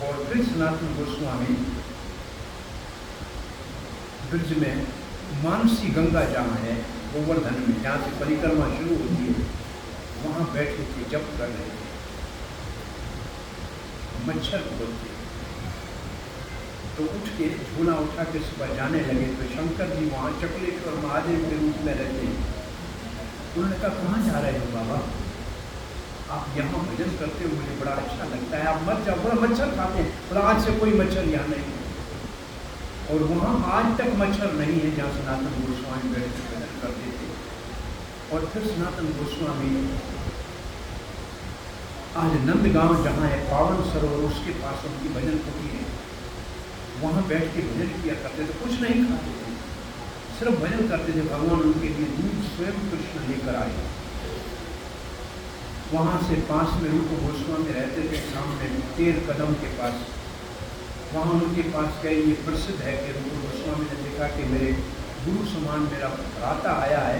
और फिर सनातन गोस्वामी ब्रज में मानसी गंगा जहाँ है गोवर्धन में, जहाँ से परिक्रमा शुरू होती है, वहाँ बैठे थे, जप कर रहे थे, मच्छर बोलते तो उठ के झोला उठा के सुबह जाने लगे। तो शंकर जी वहाँ चकलेश्वर महादेव के रूप में रहते हैं। उन्होंने कहा कहाँ जा रहे हो बाबा, आप यहाँ भजन करते हो, मुझे बड़ा अच्छा लगता है, आप मत जाओ। बोला मच्छर खाते हैं। बोला आज से कोई मच्छर यहाँ नहीं है। और वहाँ आज तक मच्छर नहीं है जहाँ सनातन गोस्वामी बैठ के भजन करते थे। और फिर सनातन गोस्वामी आज नंदगांव जहाँ है पावन सरोवर, उसके पास उनकी भजन कुटी है, वहाँ बैठ के भजन किया करते थे। कुछ नहीं खाते थे, सिर्फ भजन करते थे। भगवान उनके लिए दूध स्वयं कृष्ण लेकर आए। वहाँ से पास में रूप गोस्वामी रहते थे, सामने 13 कदम के पास। वहाँ उनके पास गए। ये प्रसिद्ध है कि रूप गोस्वामी ने देखा कि मेरे गुरु समान मेरा भ्राता आया है,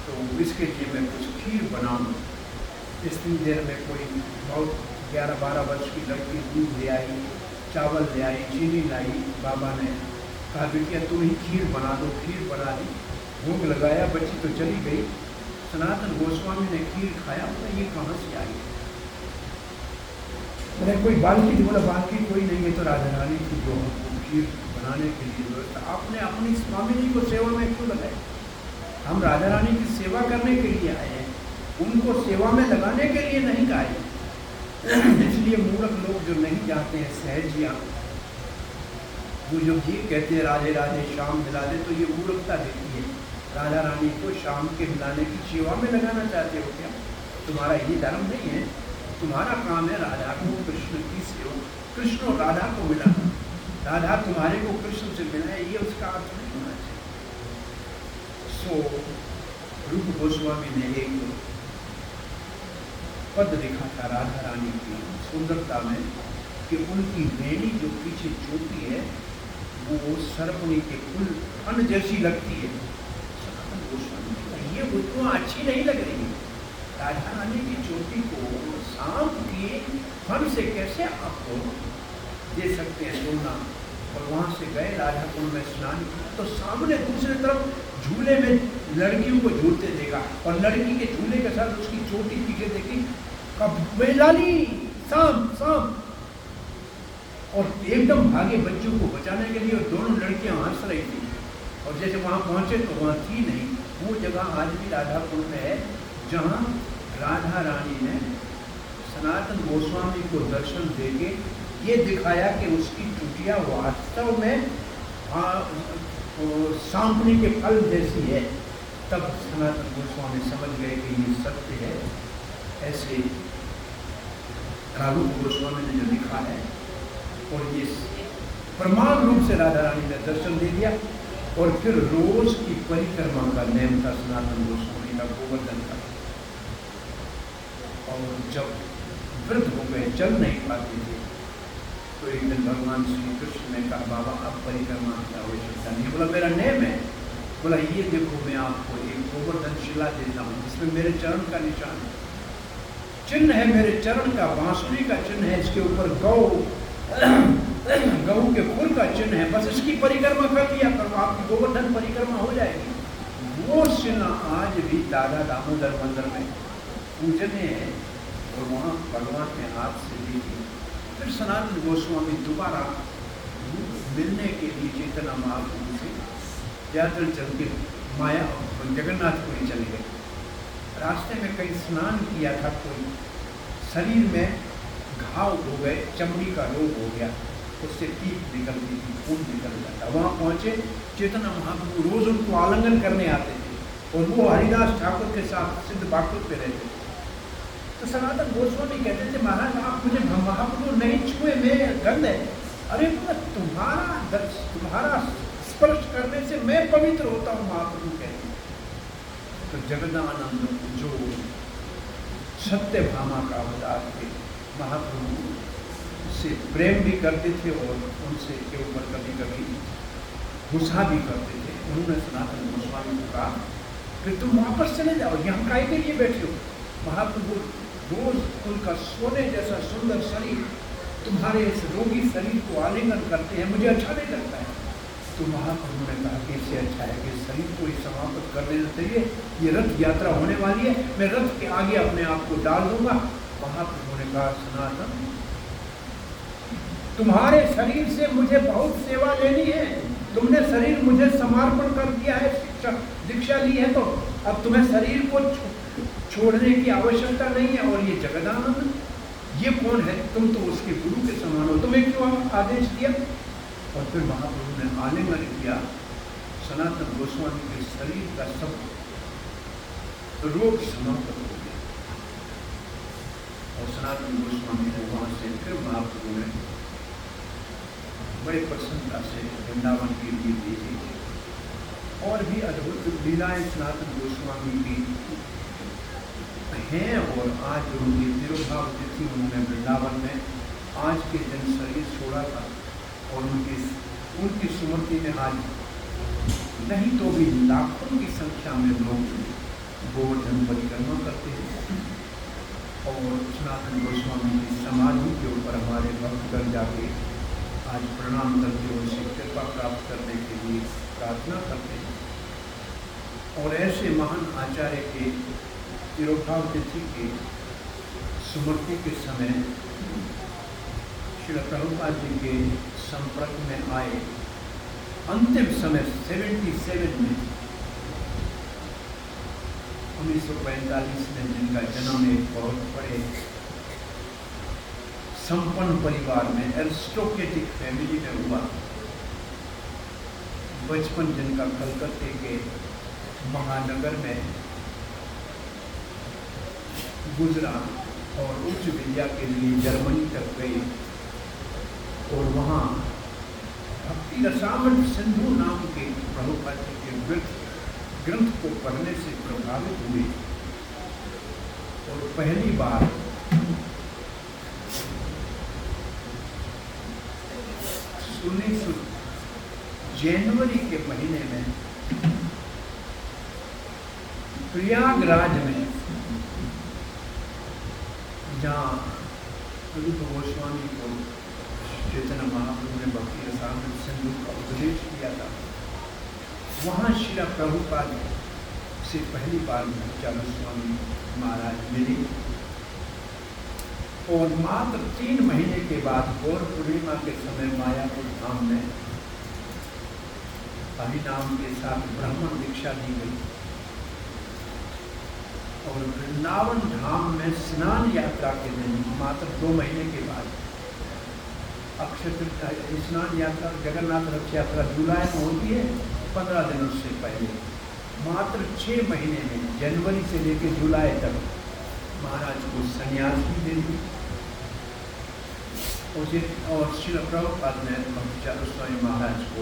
तो इसके लिए मैं कुछ खीर बनाऊँ। इतनी देर में कोई बहुत 11-12 वर्ष की लड़की दूध ले आई, चावल ले आई, चीनी लाई। बाबा ने कहा बेटिया तुम ही खीर बना दो। खीर बना दी, भोग लगाया, बच्ची तो चली गई। सनातन गोस्वामी ने खीर खाया। बोला ये कहाँ से आई? मैंने कोई बाल्टी, बोला बाल्टी कोई नहीं है, तो राधा रानी की जो हमको खीर बनाने के लिए व्यवस्था। आपने अपनी स्वामी जी को सेवा में क्यों लगाए? हम राधा रानी की सेवा करने के लिए आए हैं, उनको सेवा में लगाने के लिए नहीं आए। इसलिए मूर्ख लोग जो नहीं जाते हैं सहजिया, वो जो ये कहते हैं राधे राधे श्याम मिला दे, तो ये मूर्खता देती है। राधा रानी को शाम के मिलाने की सेवा में लगाना चाहते हो क्या? तुम्हारा ये धर्म नहीं है। तुम्हारा काम है राधा को कृष्ण की सेवा, कृष्ण और राधा को मिलाना। राधा तुम्हारे को कृष्ण से मिलाए, ये उसका अर्थ नहीं होना चाहिए। सो रूप गोस्वामी ने एक पद लिखा था राधा रानी की सुंदरता में कि उनकी वेणी जो पीछे चोटी है वो सरपणी के फूल फन जैसी लगती है। सनातन गोस्वामी ये उतना अच्छी नहीं लग रही। राधा रानी की चोटी को सांप के फन से कैसे आपको दे सकते हैं तुलना? और वहाँ से गए राधा कुंड में स्नान किया, तो सामने दूसरी तरफ झूले में लड़कियों को झूलते देखा, और लड़की के झूले के साथ उसकी चोटी पीछे देखी, कब लाली शाम शाम, और एकदम भागे बच्चों को बचाने के लिए, और दोनों लड़कियां हंस रही थी। और जैसे वहाँ पहुँचे तो वहाँ थी नहीं। वो जगह आज भी राधा कुंड में है जहाँ राधा रानी ने सनातन गोस्वामी को दर्शन देके ये दिखाया कि उसकी चुटिया वास्तव में सांपनी के फल जैसी है। तब सनातन गोस्वामी समझ गए कि ये सत्य है। ऐसे राघव गोस्वामी ने जो लिखा है, और ये प्रमाण रूप से राधा रानी ने दर्शन दे दिया। और फिर रोज की परिक्रमा का नियम था सनातन गोस्वामी का, गोवर्धन का। और जब वृद्ध हो गए, चल नहीं पाते थे, तो एक दिन भगवान श्री कृष्ण ने कहा, बाबा अब परिक्रमा की आवश्यकता नहीं। बोला मेरा नियम है। बोला ये देखो, मैं आपको एक गोवर्धन शिला देता हूँ जिसमें मेरे चरण का निशान है, चिन्ह है मेरे चरण का, बांसुरी का चिन्ह है, इसके ऊपर गऊ के फूल का चिन्ह है, बस इसकी परिक्रमा कर लिया करो, आपकी गोवर्धन परिक्रमा हो जाएगी। वो चिन्ह आज भी दादा दामोदर मंदिर में पूजनीय है, और वहाँ भगवान ने हाथ से दी थी। फिर सनातन गोस्वामी दोबारा मिलने के लिए चैतन्य महाप्रभु से यात्रा चल के माया जगन्नाथपुरी चले गए। रास्ते में कहीं स्नान किया था, कोई शरीर में घाव हो गए, चमड़ी का रोग हो गया, उससे पीप निकलती थी, खून निकल जाता। वहाँ पहुँचे, चैतन्य महाप्रभु रोज उनको आलिंगन करने आते थे, और वो हरिदास ठाकुर के साथ सिद्ध बाकुट पे रहते थे। तो सनातन गोस्वामी कहते थे, महाराज आप मुझे महाप्रभु नहीं छुए, मैं गंध है। अरे तुम्हारा स्पर्श करने से मैं पवित्र होता हूँ, महाप्रभु कहते। तो जगदानंद जो सत्य भामा का अवतार थे, महाप्रभु से प्रेम भी करते थे और उनसे के ऊपर कभी कभी गुस्सा भी करते थे। उन्होंने सनातन गोस्वामी को कहा कि तुम वापस चले जाओ, यहाँ काहे के लिए बैठे हो? महाप्रभु रोज उनका सोने जैसा सुंदर शरीर, तुम्हारे इस रोगी शरीर को आलिंगन करते हैं, मुझे अच्छा नहीं लगता है। तो महाप्रभु ने कहा कि इससे अच्छा है कि शरीर को ही समाप्त कर देना चाहिए, ये रथ यात्रा होने वाली है, मैं रथ के आगे अपने आप को डाल दूंगा। महाप्रभु ने कहा, सनातन तुम्हारे शरीर से मुझे बहुत सेवा लेनी है, तुमने शरीर मुझे समर्पण कर दिया है, शिक्षा दीक्षा ली है, तो अब तुम्हें शरीर को छोड़ने की आवश्यकता नहीं है। और ये जगदानंद ये कौन है? तुम तो उसके गुरु के समान हो, तुम्हें क्यों आदेश दिया? और फिर महाप्रभु ने आलिंगन किया, सनातन गोस्वामी के शरीर का सब रोग समाप्त हो गया। और सनातन गोस्वामी ने वहाँ से फिर महाप्रभु ने बड़े प्रसन्नता से वृंदावन के लिए भेजी। और भी अद्भुत लीलाएं सनातन गोस्वामी की हैं। और आज जो उनकी तिरुभाव तिथि उन्होंने वृंदावन में आज के दिन शरीर छोड़ा था, और उनकी स्मृति में आज नहीं तो भी लाखों की संख्या में लोग गोवर्धन परिक्रमा करते हैं। और सनातन गोस्वामी की समाधि के ऊपर हमारे भक्तगण जाके आज प्रणाम करके उनसे कृपा प्राप्त करने के लिए प्रार्थना करते हैं। और ऐसे महान आचार्य के तिरुभाव तिथि के स्मृति के समय श्री प्रभुपाद जी के संपर्क में आए अंतिम समय 77 में 1945 में जिनका जन्म एक बहुत बड़े संपन्न परिवार में, एरिस्टोक्रेटिक फैमिली में हुआ। बचपन जिनका कलकत्ते के महानगर में गुजरा, और उच्च विद्या के लिए जर्मनी तक गए, और वहाँ भक्ति रसामृत सिंधु नाम के प्रभुपाद जी के ग्रंथ को पढ़ने से प्रभावित हुए। और पहली बार जनवरी के महीने में प्रयागराज में, जहाँ रूप गोस्वामी को चैतन्य महाप्रभु ने भक्ति रसामृत सिंधु का उपदेश किया था, वहाँ श्रील प्रभुपाद से पहली बार भक्तिचार्य स्वामी महाराज मिले और मात्र 3 महीने के बाद गौर पूर्णिमा के समय मायापुर धाम में हरिनाम के साथ ब्राह्मण दीक्षा दी गई और वृंदावन धाम में स्नान यात्रा के दिन मात्र 2 महीने के बाद अक्षय स्नान यात्रा जगन्नाथ रथ यात्रा जुलाई में होती है, 15 दिन उससे पहले मात्र 6 महीने में जनवरी से लेकर जुलाई तक महाराज को संन्यास भी दे दी और श्रील प्रभुपाद ने भक्तिचार्य स्वामी महाराज को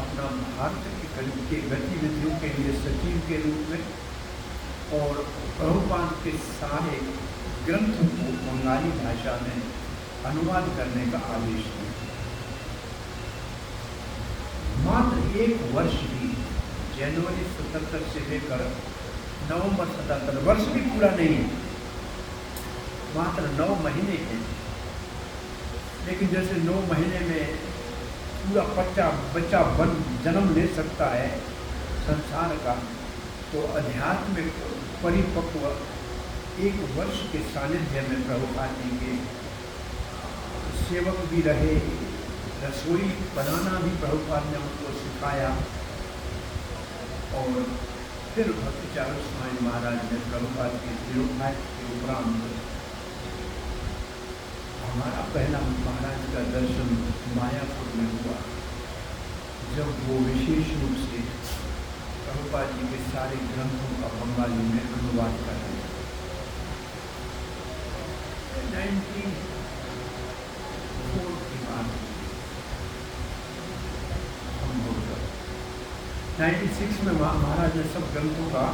अपना भारत की गतिविधियों के लिए सचिव के रूप में और प्रभुपाद के सारे ग्रंथों को बंगाली भाषा में अनुवाद करने का आदेश दिया। मात्र 1 वर्ष भी, जनवरी 77 से लेकर नवंबर 77, वर्ष भी पूरा नहीं है, मात्र 9 महीने हैं। लेकिन जैसे 9 महीने में पूरा बच्चा जन्म ले सकता है संसार का, तो आध्यात्मिक परिपक्व 1 वर्ष के सानिध्य में प्रभुपाद जी के सेवक भी रहे, रसोई बनाना भी प्रभुपाद ने उनको सिखाया और फिर भक्तिचार्य स्वामी महाराज ने प्रभुपाद के तिरुभाष के उपरांत हमारा पहला महाराज का दर्शन मायापुर में हुआ, जब वो विशेष रूप से प्रभुपाद जी के सारे ग्रंथों का बंगाली में अनुवाद कर रहे थे। 1904 की बात, 96 में महाराज ने सब ग्रंथों का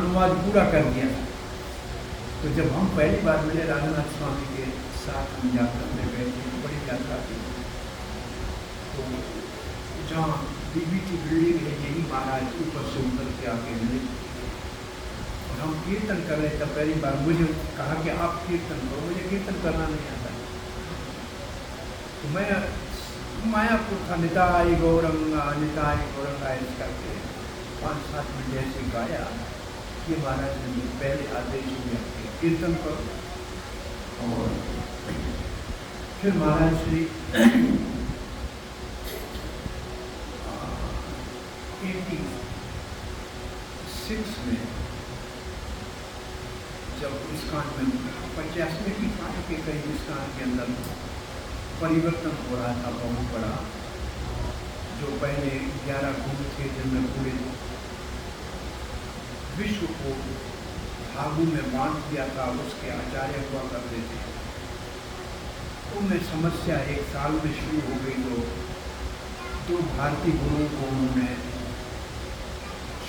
अनुवाद पूरा कर दिया। तो जब हम पहली बार मिले राधानाथ स्वामी के साथ, हम यात्रा में गए थे, बड़ी यात्रा थी, तो जहाँ बीबीटी बिल्डिंग है, यही महाराज ऊपर से उतर के आके मिले और हम कीर्तन कर रहे थे। पहली बार मुझे कहा कि आप कीर्तन करो, मुझे कीर्तन करना नहीं आता। तो मैं मायापुर था, निताई गौरंगा इस करके 5-7 मिनट ऐसे गाया कि महाराज ने मुझे पहले आदेश दिया कि कीर्तन करो। और फिर महाराज श्री 86 में जब इस्कान में 85 की पार्टी के करीब इस्कान के अंदर परिवर्तन हो रहा था बहुत बड़ा, जो पहले 11 गुरु थे जिनमें पूरे विश्व को भागों में बांट दिया था, उसके आचार्य हुआ करते थे। उनमें समस्या 1 साल में शुरू हो गई, तो 2 भारतीय गुरुओं को उन्होंने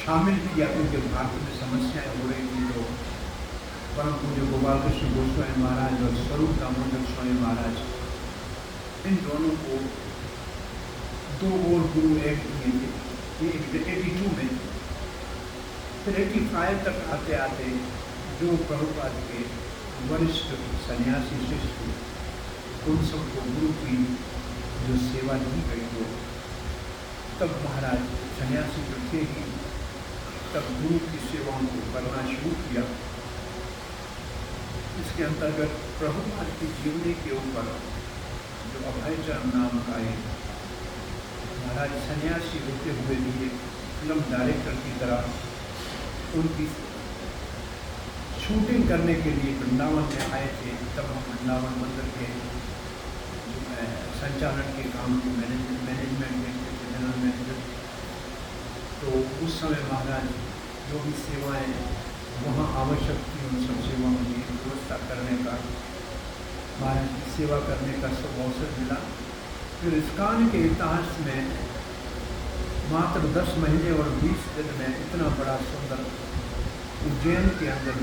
शामिल किया, क्योंकि भारत में समस्याएं हो रही थी। तो परम पूज्य गोपाल कृष्ण गोस्वामी महाराज और स्वरूप दामोदर स्वामी महाराज, इन दोनों को 2 और गुरु ऐड किए थे 82 में। फिर 85 तक आते आते जो प्रभुपाद के वरिष्ठ सन्यासी शिष्य, उन सबको गुरु की जो सेवा दी गई, तो तब महाराज सन्यासी जो थे ही, तब गुरु की सेवाओं को करना शुरू किया। इसके अंतर्गत प्रभुपाद की जीवनी के ऊपर जो अभयचरण नाम का एक महाराज सन्यासी होते हुए भी एक फिल्म डायरेक्टर की तरह उनकी शूटिंग करने के लिए वृंदावन में आए थे। तब हम वृंदावन मंदिर के संचालन के काम को मैनेजमेंट में जनरल मैनेजर। तो उस समय महाराज जो भी सेवाएं वहाँ आवश्यक थी, उन सब सेवाओं की व्यवस्था करने का, महाराज की सेवा करने का सब अवसर मिला। फिर इस्कान के इतिहास में मात्र 10 महीने और 20 दिन में इतना बड़ा सुंदर उज्जैन के अंदर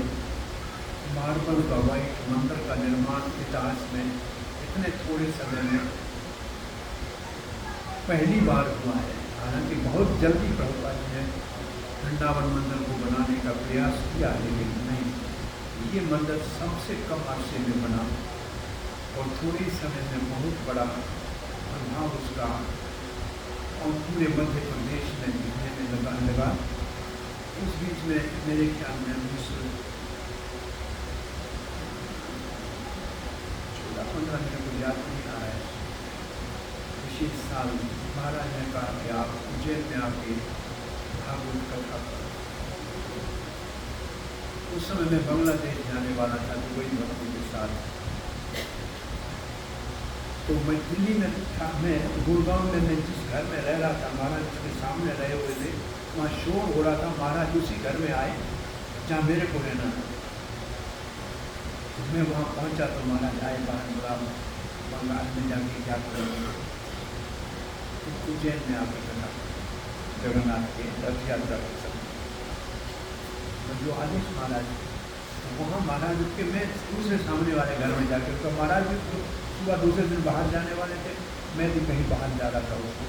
मार्बल का वाइट मंदिर का निर्माण इतिहास में इतने थोड़े समय में पहली बार हुआ है। हालांकि बहुत जल्दी प्रभुपाद ने वृंदावन मंदिर को बनाने का प्रयास किया, लेकिन नहीं, ये मंदिर सबसे कम अरसे में बना और थोड़े ही समय में बहुत बड़ा प्रभाव उसका और पूरे मध्य प्रदेश में दिखने में लगा। उस बीच में मेरे ख्याल में 14-15 मेरे को याद नहीं आ रहा है, विशेष साल महाराज ने कहा कि आप उज्जैन में आके भागवत कथा करो। उस समय मैं बांग्लादेश जाने वाला था दुबई भक्तों के साथ। तो मैं दिल्ली में था, मैं गुड़गांव में मैं जिस घर में रह रहा था महाराज के सामने रहे हुए थे, वहाँ शोर हो रहा था। महाराज उसी घर में आए जहाँ मेरे को रहना था। मैं वहाँ पहुँचा तो महाराज आए, बाहर बोला बंगाल में जाके क्या करूँगा, उज्जैन में आके कथा जगन्नाथ के रथ यात्रा के समय जो आदेश महाराज वहाँ महाराज के मैं दूसरे सामने वाले घर में जाके तो महाराज भी सुबह दूसरे दिन बाहर जाने वाले थे, मैं भी कहीं बाहर जा रहा था उसको।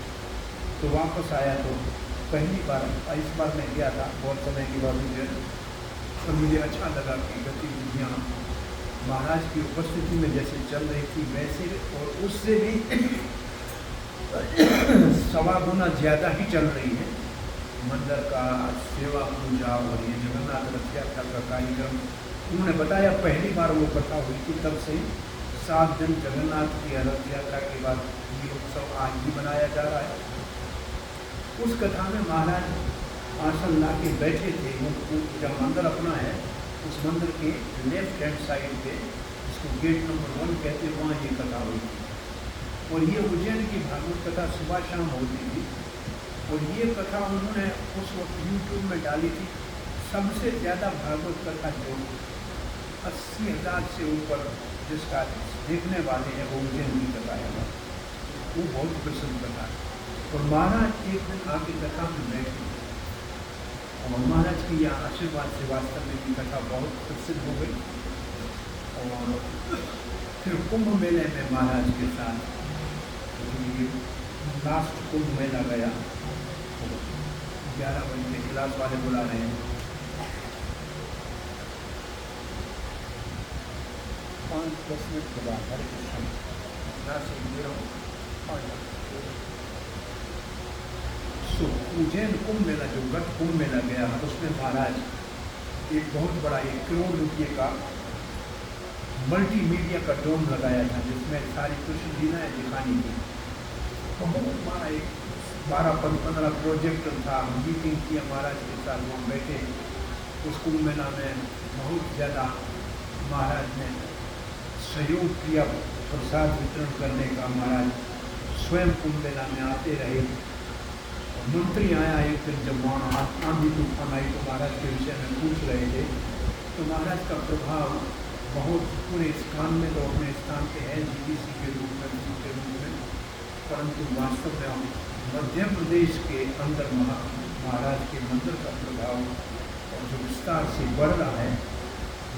तो वापस आया तो पहली बार इस बार मैं गया था बहुत समय के बाद मुझे, और मुझे अच्छा लगा कि गतिविधियाँ महाराज की उपस्थिति में जैसे चल रही थी वैसे और उससे भी 1.25 गुना ज़्यादा ही चल रही है। मंदिर का सेवा पूजा और ये जगन्नाथ रथ यात्रा का कार्यक्रम उन्होंने बताया पहली बार वो कथा हुई थी, तब से 7 दिन जगन्नाथ की रथ यात्रा के बाद ये उत्सव आज भी मनाया जा रहा है। उस कथा में महाराज आसन ला के बैठे थे। वो जब मंदिर अपना है उस मंदिर के लेफ्ट हैंड साइड पे, जिसको गेट नंबर 1 कहते हैं, वहाँ ये कथा हुई थी। और ये उज्जैन की भागवत कथा सुबह शाम होती थी। और ये कथा उन्होंने उस वक्त यूट्यूब में डाली थी। सबसे ज़्यादा भागवत कथा जो 80,000 से ऊपर जिसका देखने वाले हैं वो उज्जैन की कथा है, वो बहुत प्रसिद्ध कथा है। और महाराज एक दिन आके कथा में बैठे और महाराज की यह आशीर्वाद से वास्तव में की कथा बहुत प्रसिद्ध हो गई। और फिर कुंभ मेले में महाराज के साथ लास्ट कुंभ मेला गया। 11 बजे क्लास वाले बुला रहे हैं, 5-10 मिनट के बाद हरे कृष्ण उज्जैन कुंभ मेला जो गत कुंभ मेला गया उसमें महाराज एक बहुत बड़ा 1 करोड़ रुपये का मल्टीमीडिया का डोम लगाया था, जिसमें सारी कृष्ण लीलाएं दिखानी थी। बहुत बड़ा एक 12-15 प्रोजेक्टर था। मीटिंग किया महाराज के साथ, वो बैठे। उस कुंभ मेला में बहुत ज़्यादा महाराज ने सहयोग किया प्रसाद वितरण करने का। महाराज स्वयं कुंभ मेला में आते रहे। मंत्री आया एक दिन, जब वहाँ आंधी तूफान आई तो महाराज के विषय में पूछ रहे थे। तो महाराज का प्रभाव बहुत पूरे स्थान में तो अपने स्थान पे है जीडीसी के रूप में, परंतु वास्तव में मध्य प्रदेश के अंदर महाराज के मंदिर का प्रभाव और जो विस्तार से बढ़ रहा है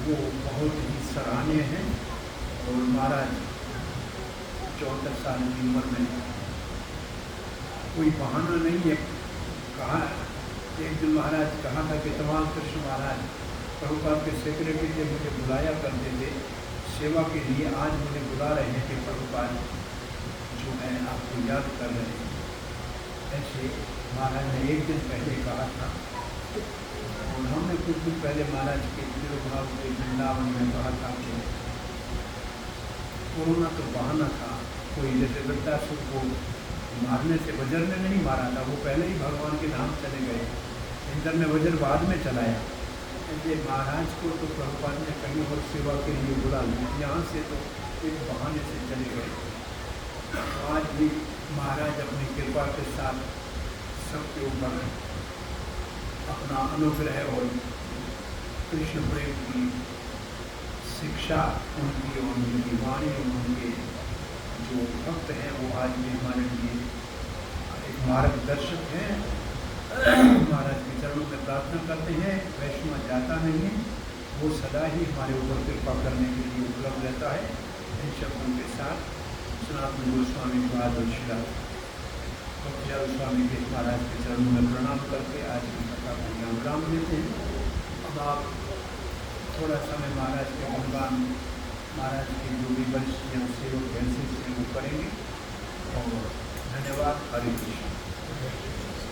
वो बहुत ही सराहनीय है। और महाराज 74 साल की उम्र में कोई बहाना नहीं है। कहा एक दिन महाराज कहा था कि तमाम कृष्ण महाराज प्रभुपाद के सेक्रेटरी से मुझे बुलाया करते थे सेवा के लिए, आज मुझे बुला रहे हैं कि प्रभुपाद जो है आपको याद कर रहे हैं। ऐसे महाराज ने एक दिन पहले कहा था। और हमने कुछ दिन पहले महाराज के तिरुभाव के वृंदावन में कहा था कि कोरोना तो बहाना था, कोई जैसे वृद्धासुर को मारने से वज्र ने नहीं मारा था, वो पहले ही भगवान के धाम चले गए, इंद्र ने वज्र बाद में चलाया। इसलिए महाराज को तो प्रभुपाद ने कहीं और सेवा के लिए बुला लिया, यहाँ से तो एक बहाने से चले गए। आज भी महाराज अपनी कृपा के साथ सबके ऊपर अपना अनुग्रह और कृष्ण प्रेम की शिक्षा उनकी और उनकी वाणी और उनके जो भक्त हैं वो आज भी हमारे लिए एक मार्गदर्शक हैं। महाराज के चरणों में प्रार्थना करते हैं, वैष्णव जाता नहीं है, वो सदा ही हमारे ऊपर कृपा करने के लिए उपलब्ध रहता है। इन शब्दों के साथ सनातन गोस्वामी बहादुर शिला भक्तियाल स्वामी के महाराज के चरणों में प्रणाम करके आज की कथा को यहाँ विराम देते हैं। अब आप थोड़ा समय महाराज के भगवान महाराज की जो भी मेंबर्स यहाँ सेवक जैसे सेवक करेंगे। और धन्यवाद। हरे कृष्ण।